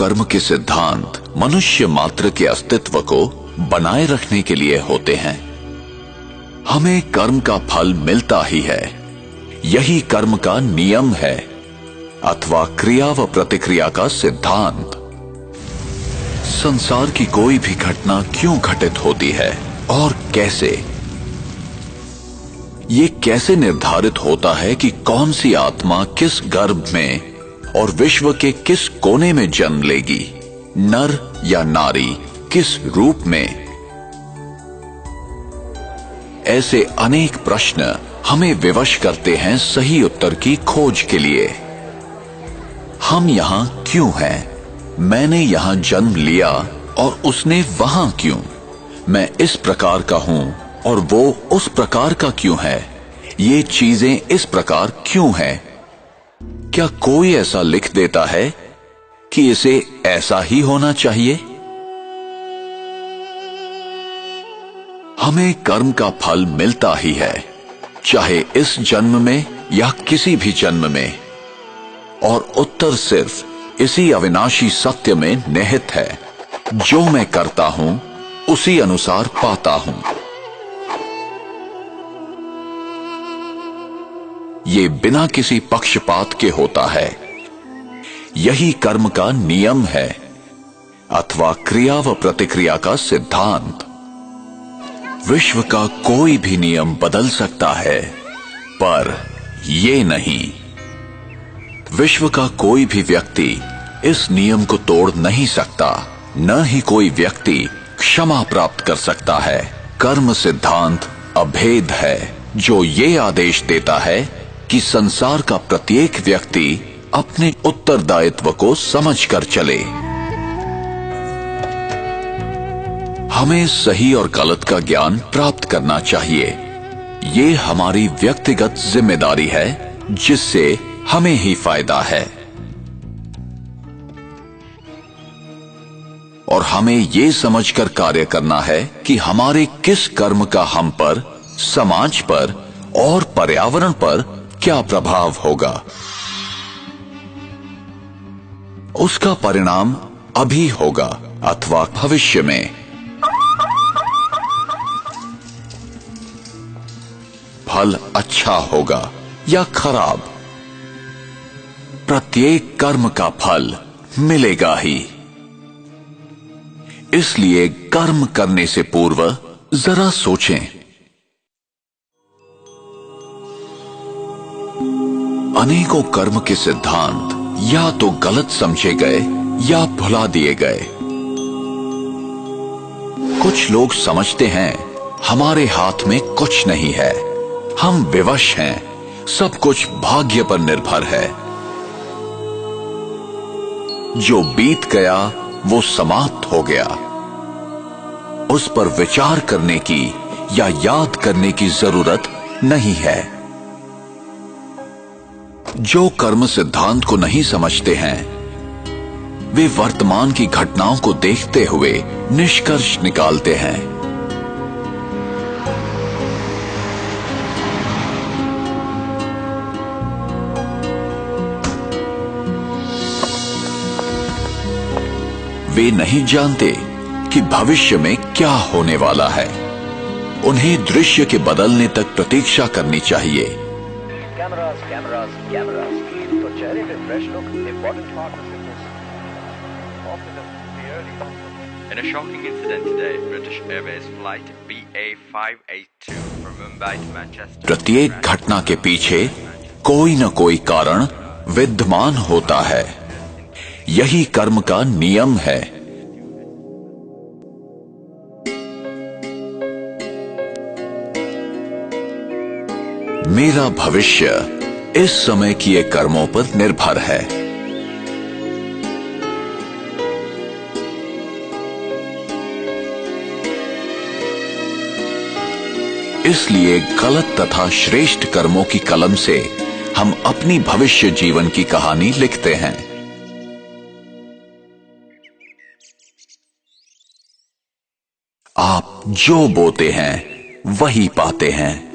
कर्म के सिद्धांत मनुष्य मात्र के अस्तित्व को बनाए रखने के लिए होते हैं। हमें कर्म का फल मिलता ही है, यही कर्म का नियम है अथवा क्रिया व प्रतिक्रिया का सिद्धांत। संसार की कोई भी घटना क्यों घटित होती है और कैसे, ये कैसे निर्धारित होता है कि कौन सी आत्मा किस गर्भ में और विश्व के किस कोने में जन्म लेगी, नर या नारी, किस रूप में। ऐसे अनेक प्रश्न हमें विवश करते हैं सही उत्तर की खोज के लिए। हम यहां क्यों हैं? मैंने यहां जन्म लिया और उसने वहां क्यों? मैं इस प्रकार का हूं और वो उस प्रकार का क्यों है? ये चीजें इस प्रकार क्यों हैं? क्या कोई ऐसा लिख देता है कि इसे ऐसा ही होना चाहिए? हमें कर्म का फल मिलता ही है, चाहे इस जन्म में या किसी भी जन्म में, और उत्तर सिर्फ इसी अविनाशी सत्य में निहित है। जो मैं करता हूं उसी अनुसार पाता हूं। ये बिना किसी पक्षपात के होता है, यही कर्म का नियम है अथवा क्रिया व प्रतिक्रिया का सिद्धांत। विश्व का कोई भी नियम बदल सकता है, पर ये नहीं। विश्व का कोई भी व्यक्ति इस नियम को तोड़ नहीं सकता, न ही कोई व्यक्ति क्षमा प्राप्त कर सकता है। कर्म सिद्धांत अभेद है, जो ये आदेश देता है कि संसार का प्रत्येक व्यक्ति अपने उत्तरदायित्व को समझकर चले। हमें सही और गलत का ज्ञान प्राप्त करना चाहिए। ये हमारी व्यक्तिगत जिम्मेदारी है, जिससे हमें ही फायदा है। और हमें ये समझकर कार्य करना है कि हमारे किस कर्म का हम पर, समाज पर और पर्यावरण पर क्या प्रभाव होगा। उसका परिणाम अभी होगा अथवा भविष्य में। फल अच्छा होगा या खराब, प्रत्येक कर्म का फल मिलेगा ही। इसलिए कर्म करने से पूर्व जरा सोचें। अनेकों कर्म के सिद्धांत या तो गलत समझे गए या भुला दिए गए। कुछ लोग समझते हैं हमारे हाथ में कुछ नहीं है, हम विवश हैं, सब कुछ भाग्य पर निर्भर है। जो बीत गया वो समाप्त हो गया, उस पर विचार करने की या याद करने की जरूरत नहीं है। जो कर्म सिद्धांत को नहीं समझते हैं, वे वर्तमान की घटनाओं को देखते हुए निष्कर्ष निकालते हैं। वे नहीं जानते कि भविष्य में क्या होने वाला है। उन्हें दृश्य के बदलने तक प्रतीक्षा करनी चाहिए। कैमरास कैमरास कैमरास, तो चेहरे पे fresh look, important part In a shocking incident today, British Airways flight BA582 from Mumbai to Manchester. प्रत्येक घटना के पीछे कोई न कोई कारण विद्यमान होता है, यही कर्म का नियम है। मेरा भविष्य इस समय किए कर्मों पर निर्भर है। इसलिए गलत तथा श्रेष्ठ कर्मों की कलम से हम अपनी भविष्य जीवन की कहानी लिखते हैं। आप जो बोते हैं वही पाते हैं।